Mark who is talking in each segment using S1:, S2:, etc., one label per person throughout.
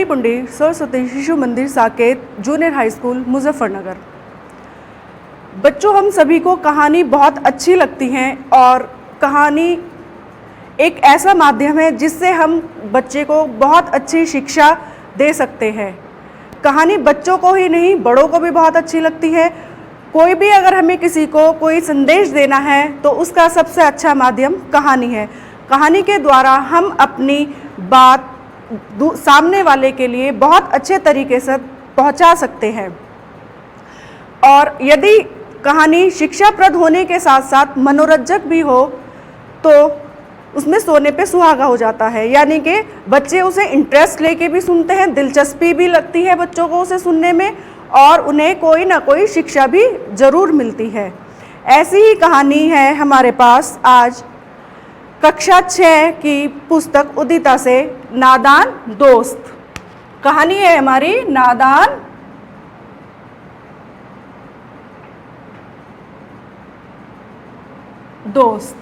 S1: पुंडी सरस्वती शिशु मंदिर Saket junior high school Muzaffarnagar. बच्चों, हम सभी को कहानी बहुत अच्छी लगती है और कहानी एक ऐसा माध्यम है जिससे हम बच्चे को बहुत अच्छी शिक्षा दे सकते हैं। कहानी बच्चों को ही नहीं, बड़ों को भी बहुत अच्छी लगती है। कोई भी अगर हमें किसी को कोई संदेश देना है तो उसका सबसे अच्छा माध्यम कहानी है। कहानी के द्वारा हम अपनी बात सामने वाले के लिए बहुत अच्छे तरीके से पहुंचा सकते हैं। और यदि कहानी शिक्षाप्रद होने के साथ साथ मनोरंजक भी हो तो उसमें सोने पे सुहागा हो जाता है, यानी कि बच्चे उसे इंटरेस्ट लेके भी सुनते हैं, दिलचस्पी भी लगती है बच्चों को उसे सुनने में और उन्हें कोई ना कोई शिक्षा भी ज़रूर मिलती है। ऐसी ही कहानी है हमारे पास आज कक्षा 6 की पुस्तक उदिता से, नादान दोस्त। कहानी है हमारी नादान दोस्त।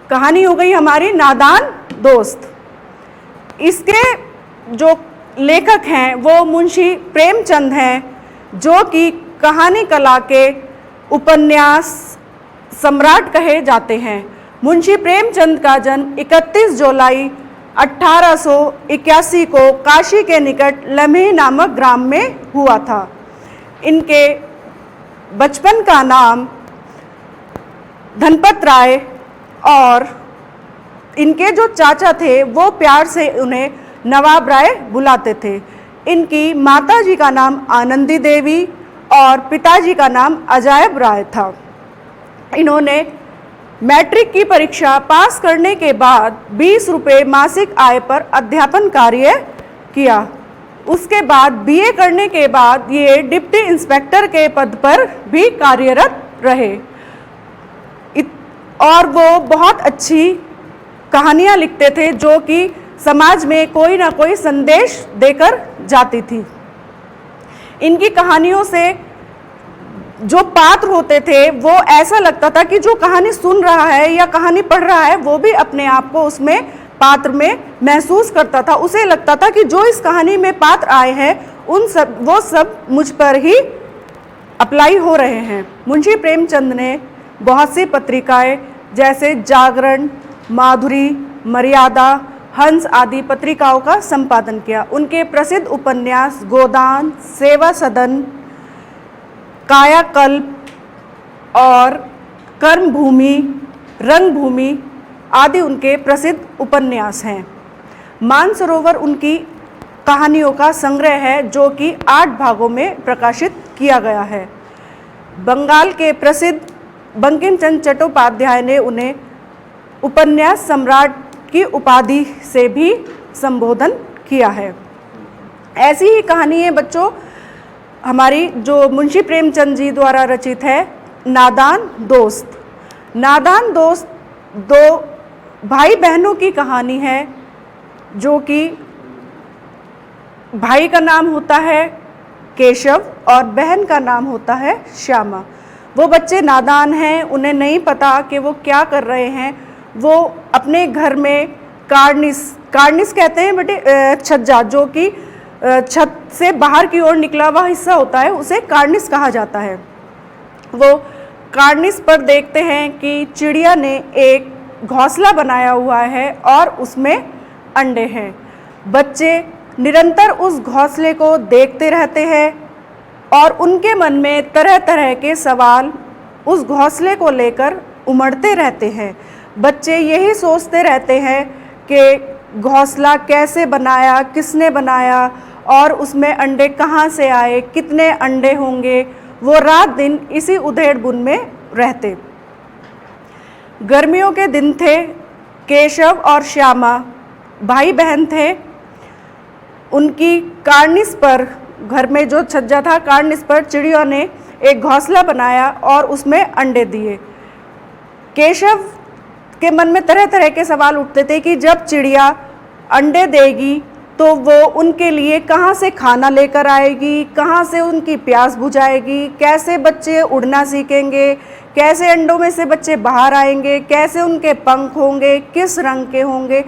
S1: कहानी हो गई हमारी नादान दोस्त। इसके जो लेखक हैं वो मुंशी प्रेमचंद हैं, जो कि कहानी कला के उपन्यास सम्राट कहे जाते हैं। मुंशी प्रेमचंद का जन्म 31 जुलाई 1881 को काशी के निकट लम्हे नामक ग्राम में हुआ था। इनके बचपन का नाम धनपत राय और इनके जो चाचा थे वो प्यार से उन्हें नवाब राय बुलाते थे। इनकी माताजी का नाम आनंदी देवी और पिताजी का नाम अजायब राय था। इन्होंने मैट्रिक की परीक्षा पास करने के बाद 20 रुपये मासिक आय पर अध्यापन कार्य किया। उसके बाद बीए करने के बाद ये डिप्टी इंस्पेक्टर के पद पर भी कार्यरत रहे और वो बहुत अच्छी कहानियाँ लिखते थे जो कि समाज में कोई ना कोई संदेश देकर जाती थी। इनकी कहानियों से जो पात्र होते थे वो ऐसा लगता था कि जो कहानी सुन रहा है या कहानी पढ़ रहा है वो भी अपने आप को उसमें पात्र में महसूस करता था। उसे लगता था कि जो इस कहानी में पात्र आए हैं वो सब मुझ पर ही अप्लाई हो रहे हैं। मुंशी प्रेमचंद ने बहुत सी पत्रिकाएं जैसे जागरण, माधुरी, मर्यादा, हंस आदि पत्रिकाओं का संपादन किया। उनके प्रसिद्ध उपन्यास गोदान, सेवा सदन, कायाकल्प और कर्मभूमि, रंगभूमि आदि उनके प्रसिद्ध उपन्यास हैं। मानसरोवर उनकी कहानियों का संग्रह है जो कि 8 भागों में प्रकाशित किया गया है। बंगाल के प्रसिद्ध बंकिम चंद्र चट्टोपाध्याय ने उन्हें उपन्यास सम्राट की उपाधि से भी संबोधन किया है। ऐसी ही कहानी है बच्चों हमारी जो मुंशी प्रेमचंद जी द्वारा रचित है, नादान दोस्त। नादान दोस्त 2 भाई बहनों की कहानी है, जो कि भाई का नाम होता है केशव और बहन का नाम होता है श्यामा। वो बच्चे नादान हैं, उन्हें नहीं पता कि वो क्या कर रहे हैं। वो अपने घर में कार्निस कहते हैं बेटे, छज्जा, जो कि छत से बाहर की ओर निकला हुआ हिस्सा होता है, उसे कार्निस कहा जाता है। वो कार्निस पर देखते हैं कि चिड़िया ने एक घोंसला बनाया हुआ है और उसमें अंडे हैं। बच्चे निरंतर उस घोंसले को देखते रहते हैं और उनके मन में तरह तरह के सवाल उस घोंसले को लेकर उमड़ते रहते हैं। बच्चे यही सोचते रहते हैं कि घोंसला कैसे बनाया, किसने बनाया और उसमें अंडे कहाँ से आए, कितने अंडे होंगे। वो रात दिन इसी उधेड़-बुन में रहते। गर्मियों के दिन थे। केशव और श्यामा भाई बहन थे। उनकी कार्निस पर, घर में जो छज्जा था, कार्निस पर चिड़ियों ने एक घोंसला बनाया और उसमें अंडे दिए। केशव के मन में तरह तरह के सवाल उठते थे कि जब चिड़िया अंडे देगी तो वो उनके लिए कहाँ से खाना लेकर आएगी, कहाँ से उनकी प्यास बुझाएगी, कैसे बच्चे उड़ना सीखेंगे, कैसे अंडों में से बच्चे बाहर आएंगे, कैसे उनके पंख होंगे, किस रंग के होंगे।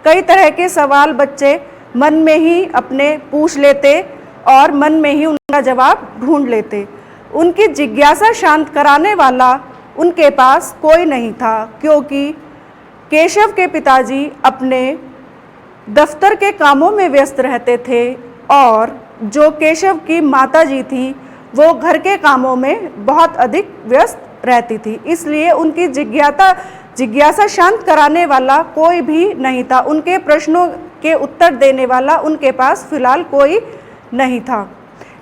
S1: कई तरह के सवाल बच्चे मन में ही अपने पूछ लेते और मन में ही उनका जवाब ढूंढ लेते। उनकी जिज्ञासा शांत कराने वाला उनके पास कोई नहीं था, क्योंकि केशव के पिताजी अपने दफ्तर के कामों में व्यस्त रहते थे और जो केशव की माताजी थी वो घर के कामों में बहुत अधिक व्यस्त रहती थी। इसलिए उनकी जिज्ञासा शांत कराने वाला कोई भी नहीं था। उनके प्रश्नों के उत्तर देने वाला उनके पास फिलहाल कोई नहीं था।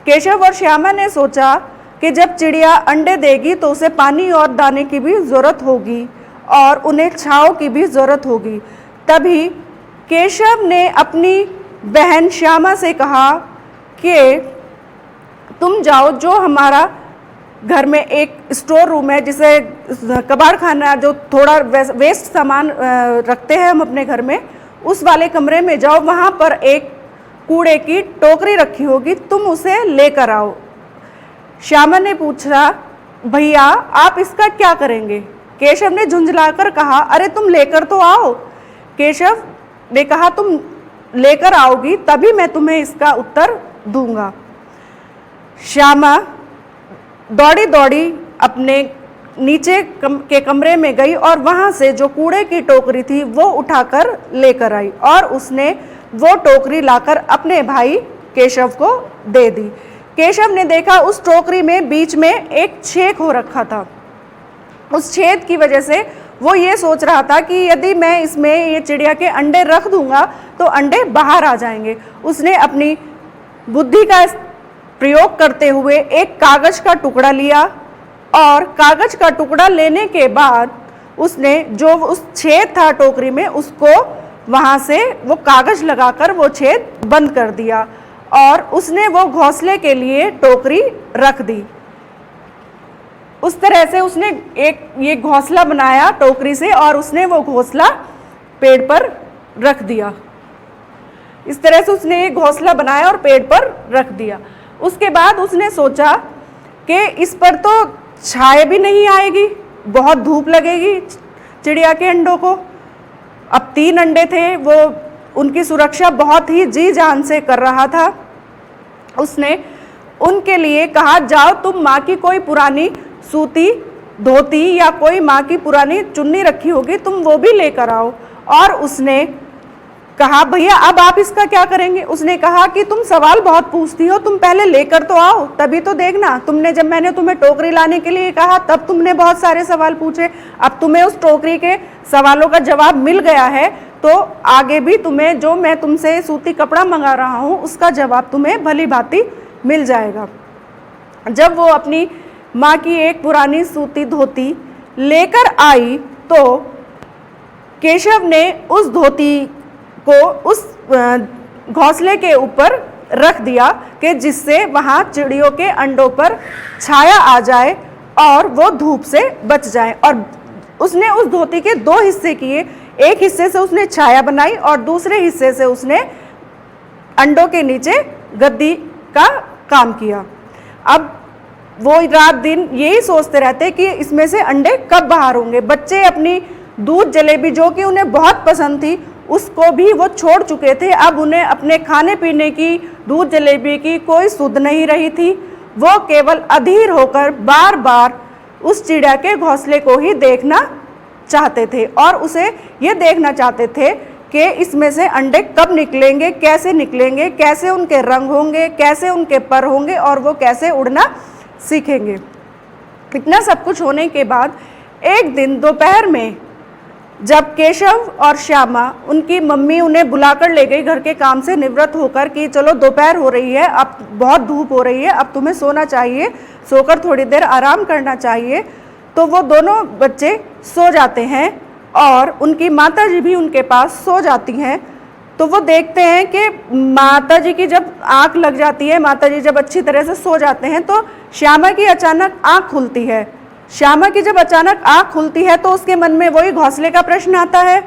S1: केशव और श्यामा ने सोचा कि जब चिड़िया अंडे देगी तो उसे पानी और दाने की भी ज़रूरत होगी और उन्हें छांव की भी ज़रूरत होगी। तभी केशव ने अपनी बहन श्यामा से कहा कि तुम जाओ, जो हमारा घर में एक स्टोर रूम है जिसे कबाड़ खाना, जो थोड़ा वेस्ट सामान रखते हैं हम अपने घर में, उस वाले कमरे में जाओ, वहाँ पर एक कूड़े की टोकरी रखी होगी, तुम उसे लेकर आओ। श्यामा ने पूछा, भैया आप इसका क्या करेंगे? केशव ने झुंझलाकर कहा, अरे तुम लेकर तो आओ। केशव ने कहा, तुम लेकर आओगी तभी मैं तुम्हें इसका उत्तर दूंगा। श्यामा दौड़ी दौड़ी अपने नीचे के कमरे में गई और वहाँ से जो कूड़े की टोकरी थी वो उठाकर लेकर आई और उसने वो टोकरी लाकर अपने भाई केशव को दे दी। केशव ने देखा उस टोकरी में बीच में एक छेद हो रखा था। उस छेद की वजह से वो ये सोच रहा था कि यदि मैं इसमें ये चिड़िया के अंडे रख दूंगा तो अंडे बाहर आ जाएंगे। उसने अपनी बुद्धि का प्रयोग करते हुए एक कागज का टुकड़ा लिया और कागज का टुकड़ा लेने के बाद उसने जो उस छेद था टोकरी में उसको वहाँ से वो कागज लगाकर वो छेद बंद कर दिया और उसने वो घोंसले के लिए टोकरी रख दी। उस तरह से उसने एक ये घोंसला बनाया टोकरी से और उसने वो घोंसला पेड़ पर रख दिया। इस तरह से उसने एक घोंसला बनाया और पेड़ पर रख दिया। उसके बाद उसने सोचा कि इस पर तो छाया भी नहीं आएगी, बहुत धूप लगेगी चिड़िया के अंडों को। अब 3 अंडे थे, वो उनकी सुरक्षा बहुत ही जी जान से कर रहा था। उसने उनके लिए कहा, जाओ तुम माँ की कोई पुरानी सूती धोती या कोई माँ की पुरानी चुन्नी रखी होगी, तुम वो भी लेकर आओ। और उसने कहा, भैया अब आप इसका क्या करेंगे? उसने कहा कि तुम सवाल बहुत पूछती हो, तुम पहले लेकर तो आओ तभी तो देखना। तुमने जब मैंने तुम्हें टोकरी लाने के लिए कहा तब तुमने बहुत सारे सवाल पूछे, अब तुम्हें उस टोकरी के सवालों का जवाब मिल गया है तो आगे भी तुम्हें जो मैं तुमसे सूती कपड़ा मंगा रहा हूँ उसका जवाब तुम्हें भली भांति मिल जाएगा। जब वो अपनी माँ की एक पुरानी सूती धोती लेकर आई तो केशव ने उस धोती को उस घोंसले के ऊपर रख दिया कि जिससे वहाँ चिड़ियों के अंडों पर छाया आ जाए और वो धूप से बच जाए। और उसने उस धोती के 2 हिस्से किए, एक हिस्से से उसने छाया बनाई और दूसरे हिस्से से उसने अंडों के नीचे गद्दी का काम किया। अब वो रात दिन यही सोचते रहते कि इसमें से अंडे कब बाहर होंगे। बच्चे अपनी दूध जलेबी जो कि उन्हें बहुत पसंद थी उसको भी वो छोड़ चुके थे। अब उन्हें अपने खाने पीने की, दूध जलेबी की कोई सुध नहीं रही थी। वो केवल अधीर होकर बार बार उस चिड़िया के घोंसले को ही देखना चाहते थे और उसे ये देखना चाहते थे कि इसमें से अंडे कब निकलेंगे, कैसे उनके रंग होंगे, कैसे उनके पर होंगे और वो कैसे उड़ना सीखेंगे। इतना सब कुछ होने के बाद एक दिन दोपहर में जब केशव और श्यामा, उनकी मम्मी उन्हें बुलाकर ले गई घर के काम से निवृत्त होकर कि चलो दोपहर हो रही है, अब बहुत धूप हो रही है, अब तुम्हें सोना चाहिए, सोकर थोड़ी देर आराम करना चाहिए। तो वो दोनों बच्चे सो जाते हैं और उनकी माताजी भी उनके पास सो जाती हैं। तो वो देखते हैं कि माताजी की जब आँख लग जाती है, माताजी जब अच्छी तरह से सो जाते हैं तो श्यामा की अचानक आँख खुलती है। श्यामा की जब अचानक आँख खुलती है तो उसके मन में वही घोंसले का प्रश्न आता है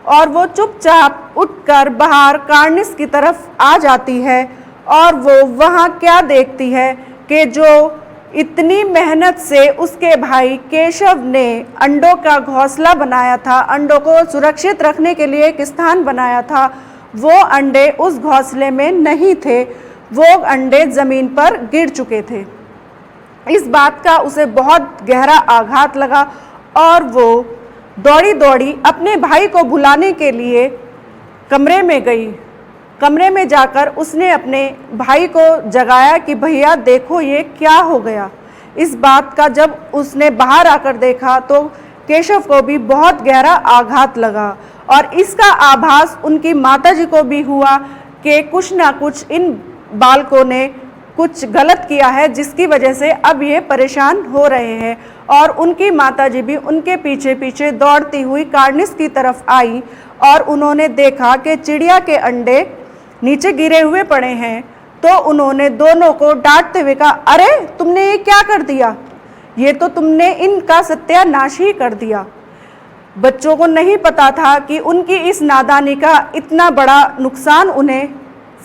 S1: और वो चुपचाप उठकर बाहर कार्निस की तरफ आ जाती है और वो वहाँ क्या देखती है कि जो इतनी मेहनत से उसके भाई केशव ने अंडों का घोंसला बनाया था, अंडों को सुरक्षित रखने के लिए एक स्थान बनाया था, वो अंडे उस घोंसले में नहीं थे, वो अंडे ज़मीन पर गिर चुके थे। इस बात का उसे बहुत गहरा आघात लगा और वो दौड़ी दौड़ी अपने भाई को बुलाने के लिए कमरे में गई। कमरे में जाकर उसने अपने भाई को जगाया कि भैया देखो ये क्या हो गया। इस बात का जब उसने बाहर आकर देखा तो केशव को भी बहुत गहरा आघात लगा और इसका आभास उनकी माताजी को भी हुआ कि कुछ ना कुछ इन बालकों ने कुछ गलत किया है जिसकी वजह से अब ये परेशान हो रहे हैं। और उनकी माताजी भी उनके पीछे पीछे दौड़ती हुई कार्निस की तरफ आई और उन्होंने देखा कि चिड़िया के अंडे नीचे गिरे हुए पड़े हैं। तो उन्होंने दोनों को डांटते हुए कहा, अरे तुमने ये क्या कर दिया, ये तो तुमने इनका सत्यानाश ही कर दिया। बच्चों को नहीं पता था कि उनकी इस नादानी का इतना बड़ा नुकसान उन्हें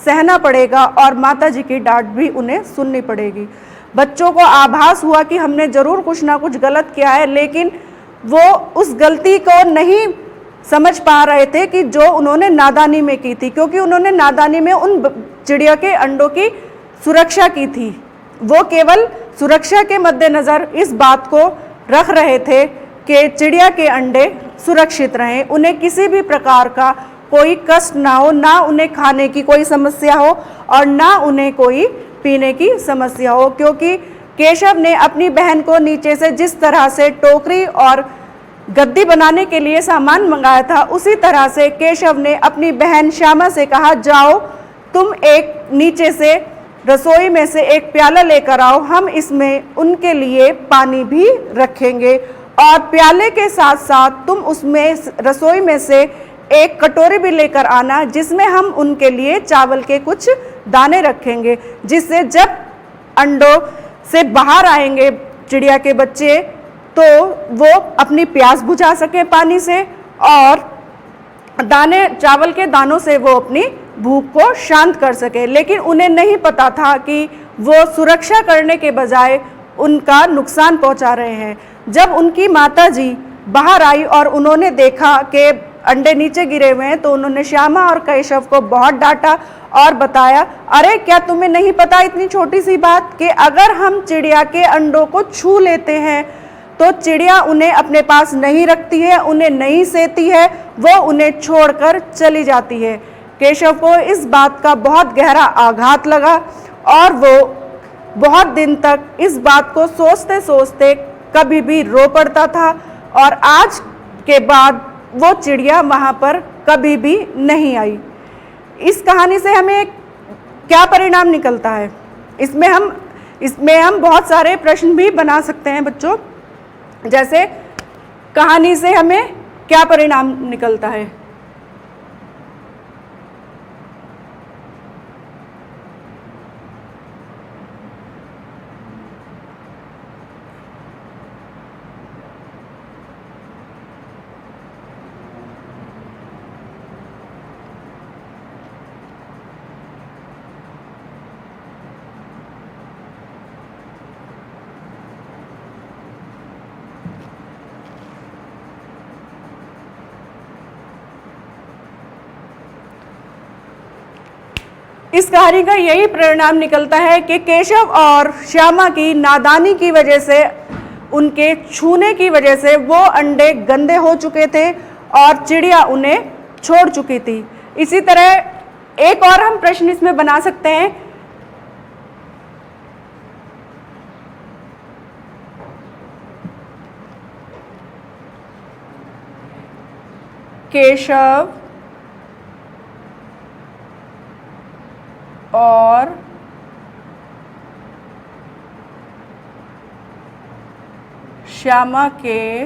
S1: सहना पड़ेगा और माताजी की डांट भी उन्हें सुननी पड़ेगी। बच्चों को आभास हुआ कि हमने ज़रूर कुछ ना कुछ गलत किया है, लेकिन वो उस गलती को नहीं समझ पा रहे थे कि जो उन्होंने नादानी में की थी, क्योंकि उन्होंने नादानी में उन चिड़िया के अंडों की सुरक्षा की थी। वो केवल सुरक्षा के मद्देनज़र इस बात को रख रहे थे कि चिड़िया के अंडे सुरक्षित रहें, उन्हें किसी भी प्रकार का कोई कष्ट ना हो, ना उन्हें खाने की कोई समस्या हो और ना उन्हें कोई पीने की समस्या हो। क्योंकि केशव ने अपनी बहन को नीचे से जिस तरह से टोकरी और गद्दी बनाने के लिए सामान मंगाया था, उसी तरह से केशव ने अपनी बहन श्यामा से कहा, जाओ तुम एक नीचे से रसोई में से एक प्याला लेकर आओ, हम इसमें उनके लिए पानी भी रखेंगे और प्याले के साथ साथ तुम उसमें रसोई में से एक कटोरी भी लेकर आना जिसमें हम उनके लिए चावल के कुछ दाने रखेंगे, जिससे जब अंडों से बाहर आएंगे चिड़िया के बच्चे तो वो अपनी प्यास बुझा सके पानी से और दाने चावल के दानों से वो अपनी भूख को शांत कर सके। लेकिन उन्हें नहीं पता था कि वो सुरक्षा करने के बजाय उनका नुकसान पहुंचा रहे हैं। जब उनकी माताजी बाहर आई और उन्होंने देखा कि अंडे नीचे गिरे हुए हैं तो उन्होंने श्यामा और केशव को बहुत डांटा और बताया, अरे क्या तुम्हें नहीं पता इतनी छोटी सी बात कि अगर हम चिड़िया के अंडों को छू लेते हैं तो चिड़िया उन्हें अपने पास नहीं रखती है, उन्हें नहीं सेती है, वो उन्हें छोड़कर चली जाती है। केशव को इस बात का बहुत गहरा आघात लगा और वो बहुत दिन तक इस बात को सोचते सोचते कभी भी रो पड़ता था और आज के बाद वो चिड़िया वहाँ पर कभी भी नहीं आई। इस कहानी से हमें क्या परिणाम निकलता है? इसमें हम बहुत सारे प्रश्न भी बना सकते हैं बच्चों। जैसे कहानी से हमें क्या परिणाम निकलता है? इस कहानी का यही परिणाम निकलता है कि केशव और श्यामा की नादानी की वजह से, उनके छूने की वजह से वो अंडे गंदे हो चुके थे और चिड़िया उन्हें छोड़ चुकी थी। इसी तरह एक और हम प्रश्न इसमें बना सकते हैं, केशव और श्यामा के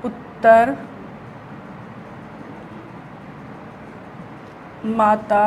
S1: उत्तर माता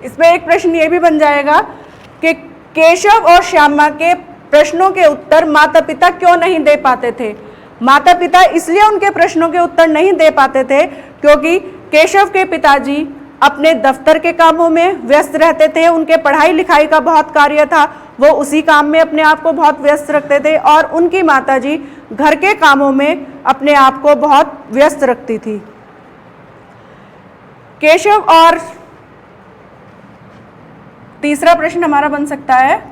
S1: इसमें एक प्रश्न ये भी बन जाएगा कि केशव और श्यामा के प्रश्नों के उत्तर माता पिता क्यों नहीं दे पाते थे। माता पिता इसलिए उनके प्रश्नों के उत्तर नहीं दे पाते थे क्योंकि केशव के पिताजी अपने दफ्तर के कामों में व्यस्त रहते थे, उनके पढ़ाई लिखाई का बहुत कार्य था, वो उसी काम में अपने आप को बहुत व्यस्त रखते थे, और उनकी माताजी घर के कामों में अपने आप को बहुत व्यस्त रखती थी। केशव और तीसरा प्रश्न हमारा बन सकता है,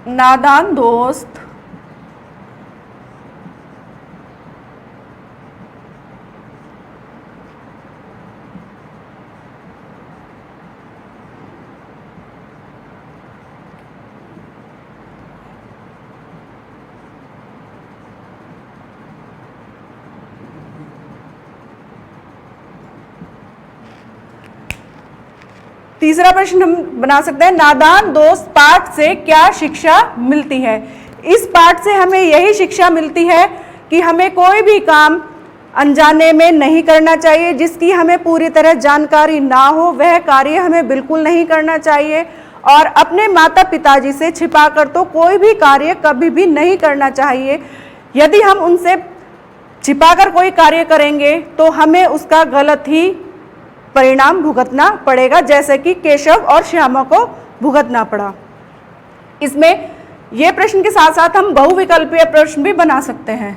S1: नादान दोस्त तीसरा प्रश्न हम बना सकते हैं, नादान दोस्त पाठ से क्या शिक्षा मिलती है। इस पाठ से हमें यही शिक्षा मिलती है कि हमें कोई भी काम अनजाने में नहीं करना चाहिए, जिसकी हमें पूरी तरह जानकारी ना हो वह कार्य हमें बिल्कुल नहीं करना चाहिए, और अपने माता पिताजी से छिपाकर तो कोई भी कार्य कभी भी नहीं करना चाहिए। यदि हम उनसे छिपाकर कोई कार्य करेंगे तो हमें उसका गलत ही परिणाम भुगतना पड़ेगा, जैसे कि केशव और श्यामा को भुगतना पड़ा। इसमें यह प्रश्न के साथ साथ हम बहुविकल्पीय प्रश्न भी बना सकते हैं।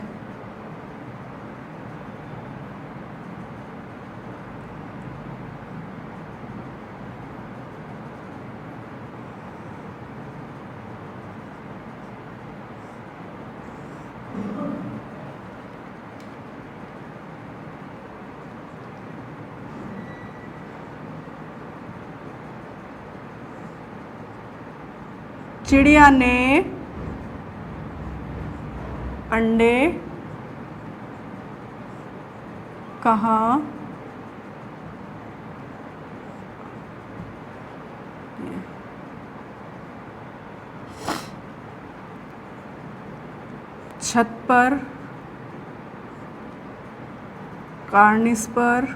S1: चिड़िया ने अंडे कहाँ छत पर, कार्निस पर,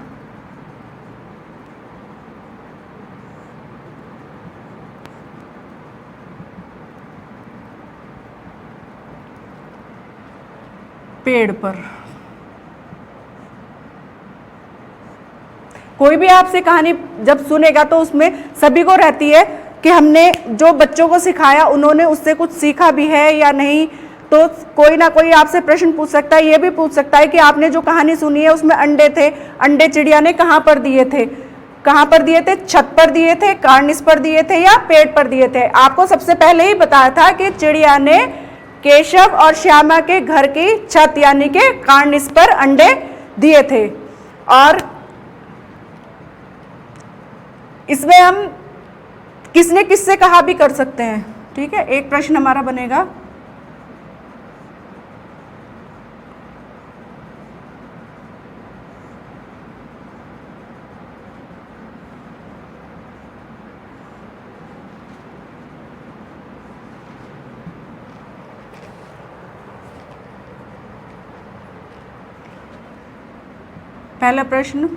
S1: पेड़ पर। कोई भी आपसे कहानी जब सुनेगा तो उसमें सभी को रहती है कि हमने जो बच्चों को सिखाया उन्होंने उससे कुछ सीखा भी है या नहीं। तो कोई ना कोई आपसे प्रश्न पूछ सकता है, ये भी पूछ सकता है कि आपने जो कहानी सुनी है उसमें अंडे थे, अंडे चिड़िया ने कहाँ पर दिए थे, कहाँ पर दिए थे, छत पर दिए थे, कार्निस पर दिए थे या पेड़ पर दिए थे। आपको सबसे पहले ही बताया था कि चिड़िया ने केशव और श्यामा के घर की छत यानी के कार्निस पर अंडे दिए थे। और इसमें हम किसने किससे कहा भी कर सकते हैं। ठीक है, एक प्रश्न हमारा बनेगा, पहला प्रश्न,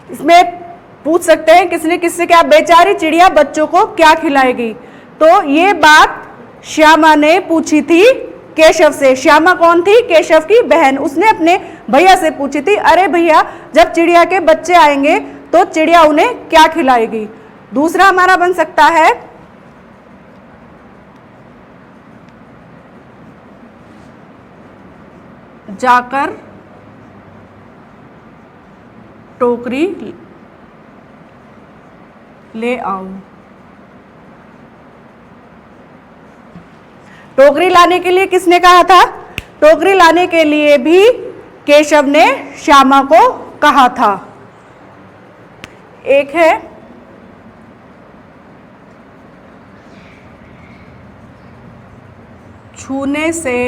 S1: इसमें पूछ सकते हैं किसने किससे क्या, बेचारी चिड़िया बच्चों को क्या खिलाएगी। तो ये बात श्यामा ने पूछी थी केशव से। श्यामा कौन थी? केशव की बहन। उसने अपने भैया से पूछी थी, अरे भैया जब चिड़िया के बच्चे आएंगे तो चिड़िया उन्हें क्या खिलाएगी। दूसरा हमारा बन सकता है, जाकर टोकरी ले आओ। टोकरी लाने के लिए किसने कहा था? टोकरी लाने के लिए भी केशव ने श्यामा को कहा था। एक है छूने से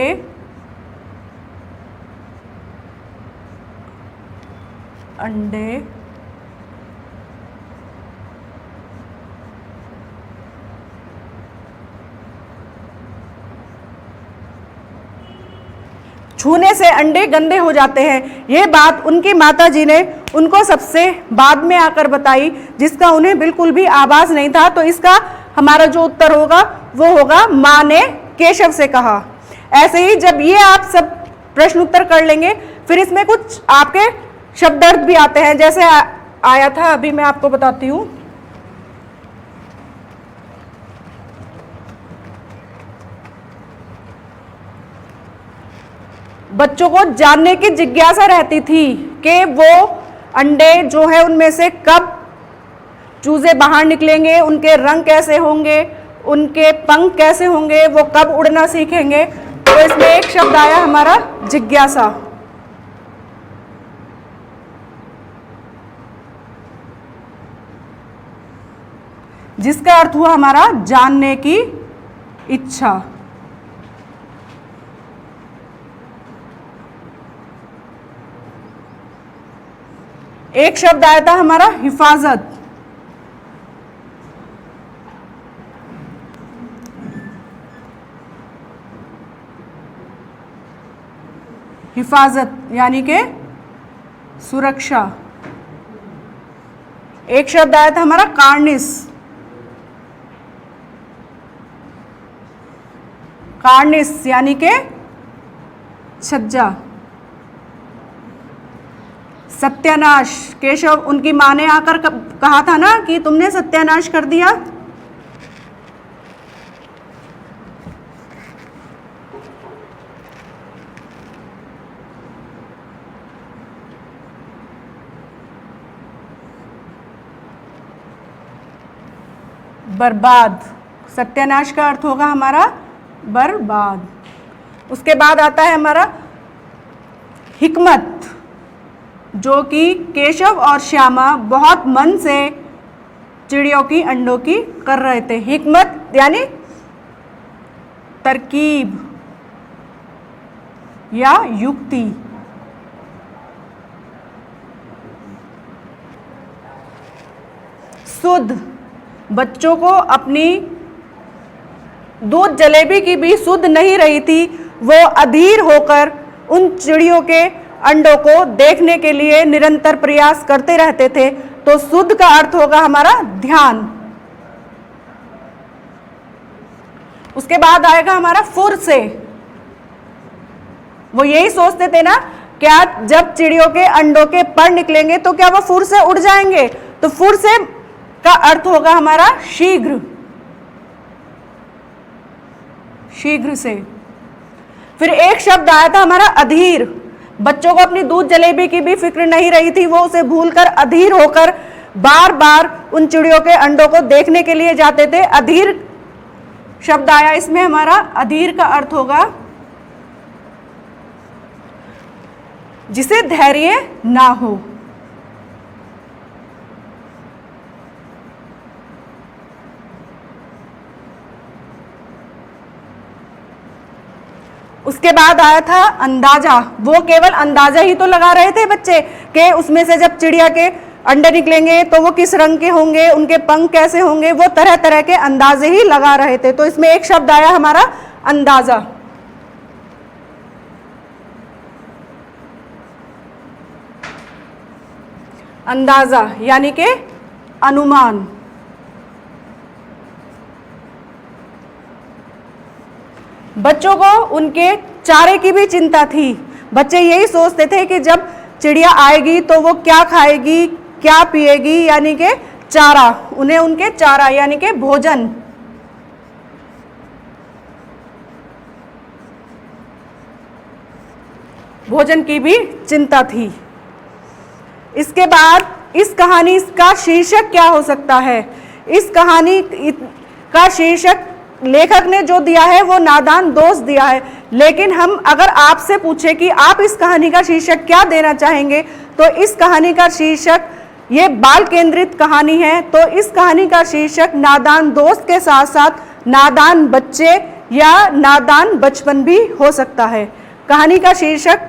S1: अंडे छूने से अंडे गंदे हो जाते हैं। ये बात उनकी माताजी ने उनको सबसे बाद में आकर बताई, जिसका उन्हें बिल्कुल भी आभास नहीं था। तो इसका हमारा जो उत्तर होगा वो होगा माँ ने केशव से कहा। ऐसे ही जब ये आप सब प्रश्न उत्तर कर लेंगे, फिर इसमें कुछ आपके शब्दार्थ भी आते हैं, जैसे आया था, अभी मैं आपको बताती हूँ। बच्चों को जानने की जिज्ञासा रहती थी कि वो अंडे जो है उनमें से कब चूजे बाहर निकलेंगे, उनके रंग कैसे होंगे, उनके पंख कैसे होंगे, वो कब उड़ना सीखेंगे। तो इसमें एक शब्द आया हमारा जिज्ञासा। जिसका अर्थ हुआ हमारा जानने की इच्छा। एक शब्द आया था हमारा हिफाजत। हिफाजत यानी के सुरक्षा। एक शब्द आया था हमारा कार्निस। कार्निस यानी के छज्जा। सत्यानाश, केशव उनकी माँ ने आकर कहा था ना कि तुमने सत्यानाश कर दिया। बर्बाद, सत्यानाश का अर्थ होगा हमारा बर्बाद। उसके बाद आता है हमारा हिकमत, जो कि केशव और श्यामा बहुत मन से चिड़ियों की अंडों की कर रहे थे। हिकमत यानी तरकीब या युक्ति। सुध, बच्चों को अपनी दूध जलेबी की भी सुध नहीं रही थी। वो अधीर होकर उन चिड़ियों के अंडों को देखने के लिए निरंतर प्रयास करते रहते थे। तो सुध का अर्थ होगा हमारा ध्यान। उसके बाद आएगा हमारा फुर से। वो यही सोचते थे ना, क्या जब चिड़ियों के अंडों के पर निकलेंगे तो क्या वो फुर से उड़ जाएंगे। तो फुर से का अर्थ होगा हमारा शीघ्र। शीघ्र से। फिर एक शब्द आया था हमारा अधीर। बच्चों को अपनी दूध जलेबी की भी फिक्र नहीं रही थी। वो उसे भूलकर अधीर होकर बार बार उन चिड़ियों के अंडों को देखने के लिए जाते थे। अधीर शब्द आया इसमें हमारा। अधीर का अर्थ होगा जिसे धैर्य ना हो। उसके बाद आया था अंदाजा। वो केवल अंदाजा ही तो लगा रहे थे बच्चे कि उसमें से जब चिड़िया के अंडे निकलेंगे तो वो किस रंग के होंगे, उनके पंख कैसे होंगे, वो तरह तरह के अंदाजे ही लगा रहे थे। तो इसमें एक शब्द आया हमारा अंदाजा। अंदाजा यानी कि अनुमान। बच्चों को उनके चारे की भी चिंता थी। बच्चे यही सोचते थे कि जब चिड़िया आएगी तो वो क्या खाएगी, क्या पिएगी, यानी कि चारा। उन्हें उनके चारा यानी कि भोजन। भोजन की भी चिंता थी। इसके बाद इस कहानी का शीर्षक क्या हो सकता है। इस कहानी का शीर्षक लेखक ने जो दिया है वो नादान दोस्त दिया है। लेकिन हम अगर आपसे पूछे कि आप इस कहानी का शीर्षक क्या देना चाहेंगे, तो इस कहानी का शीर्षक, ये बाल केंद्रित कहानी है, तो इस कहानी का शीर्षक नादान दोस्त के साथ साथ नादान बच्चे या नादान बचपन भी हो सकता है। कहानी का शीर्षक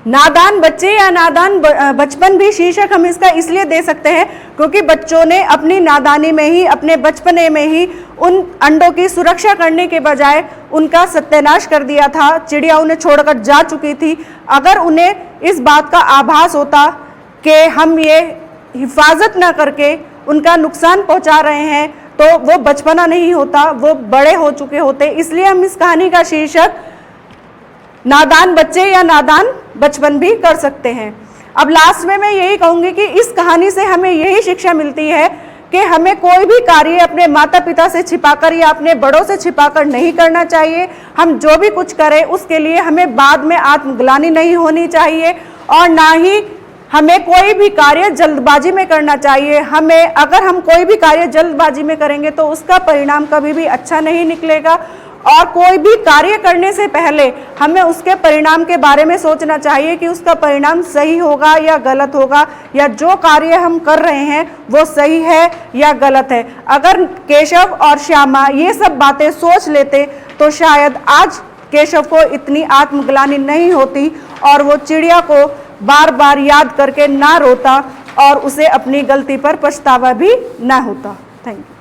S1: नादान बच्चे या नादान बचपन भी शीर्षक हम इसका इसलिए दे सकते हैं क्योंकि बच्चों ने अपनी नादानी में ही, अपने बचपने में ही उन अंडों की सुरक्षा करने के बजाय उनका सत्यानाश कर दिया था। चिड़िया उन्हें छोड़कर जा चुकी थी। अगर उन्हें इस बात का आभास होता कि हम ये हिफाजत ना करके उनका नुकसान पहुंचा रहे हैं तो वो बचपना नहीं होता, वो बड़े हो चुके होते। इसलिए हम इस कहानी का शीर्षक नादान बच्चे या नादान बचपन भी कर सकते हैं। अब लास्ट में मैं यही कहूंगी कि इस कहानी से हमें यही शिक्षा मिलती है कि हमें कोई भी कार्य अपने माता पिता से छिपाकर या अपने बड़ों से छिपाकर नहीं करना चाहिए। हम जो भी कुछ करें उसके लिए हमें बाद में आत्मग्लानि नहीं होनी चाहिए और ना ही हमें कोई भी कार्य जल्दबाजी में करना चाहिए। अगर हम कोई भी कार्य जल्दबाजी में करेंगे तो उसका परिणाम कभी भी अच्छा नहीं निकलेगा और कोई भी कार्य करने से पहले हमें उसके परिणाम के बारे में सोचना चाहिए कि उसका परिणाम सही होगा या गलत होगा, या जो कार्य हम कर रहे हैं वो सही है या गलत है। अगर केशव और श्यामा ये सब बातें सोच लेते तो शायद आज केशव को इतनी आत्मग्लानि नहीं होती और वो चिड़िया को बार बार याद करके ना रोता और उसे अपनी गलती पर पछतावा भी ना होता। Thank you.